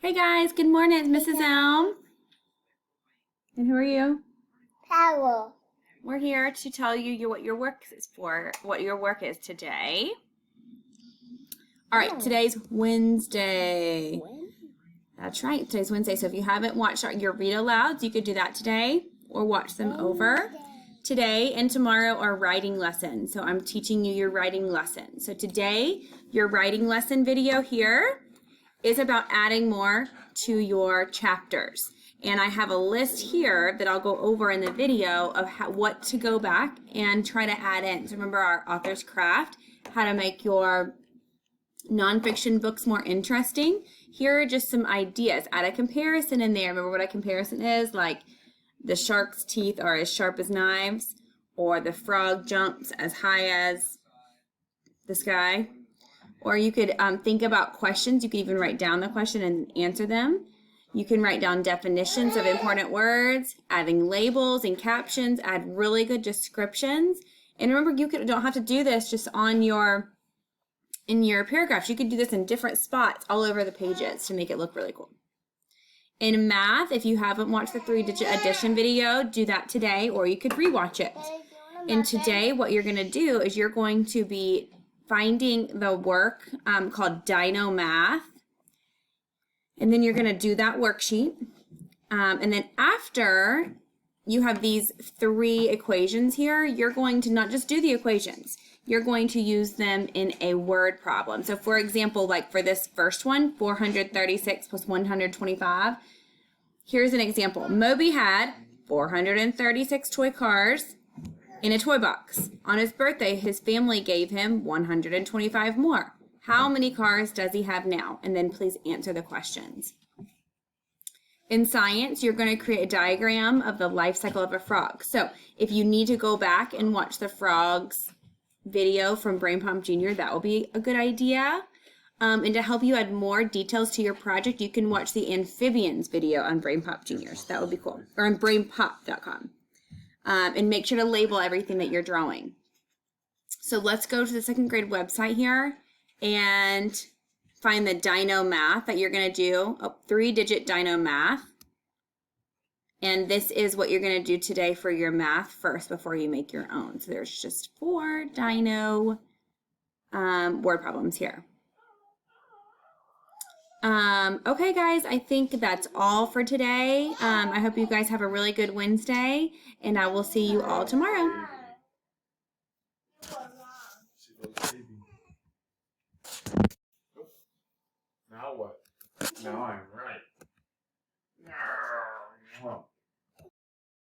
Hey guys, good morning. It's Mrs. Elm. And who are you? Power. We're here to tell you what your work is for, what your work is today. All right, today's Wednesday. That's right, today's Wednesday. So if you haven't watched your read alouds, you could do that today or watch them over. Today and tomorrow are writing lessons. So I'm teaching you your writing lesson. So today, your writing lesson video here is about adding more to your chapters. And I have a list here that I'll go over in the video of what to go back and try to add in. So remember our author's craft, how to make your nonfiction books more interesting. Here are just some ideas. Add a comparison in there. Remember what a comparison is? Like the shark's teeth are as sharp as knives, or the frog jumps as high as the sky. Or you could think about questions. You could even write down the question and answer them. You can write down definitions of important words, adding labels and captions, add really good descriptions. And remember, you don't have to do this just in your paragraphs. You could do this in different spots all over the pages to make it look really cool. In math, if you haven't watched the 3-digit addition video, do that today, or you could rewatch it. And today, what you're going to do is you're going to be finding the work called Dino Math. And then you're going to do that worksheet. And then after you have these 3 equations here, you're going to not just do the equations. You're going to use them in a word problem. So for example, like for this first one, 436 plus 125. Here's an example. Moby had 436 toy cars in a toy box. On his birthday, his family gave him 125 more. How many cars does he have now? And then please answer the questions. In science, you're going to create a diagram of the life cycle of a frog. So if you need to go back and watch the frogs video from Brain Pump Jr., that will be a good idea. And to help you add more details to your project, you can watch the amphibians video on Brain Pop Jr. So that would be cool. Or on brainpop.com. And make sure to label everything that you're drawing. So let's go to the 2nd grade website here and find the Dino Math that you're going to do, 3-digit Dino Math. And this is what you're going to do today for your math first before you make your own. So there's just 4 Dino word problems here. Okay, guys, I think that's all for today. I hope you guys have a really good Wednesday, and I will see you all tomorrow. Now what? Now I'm right.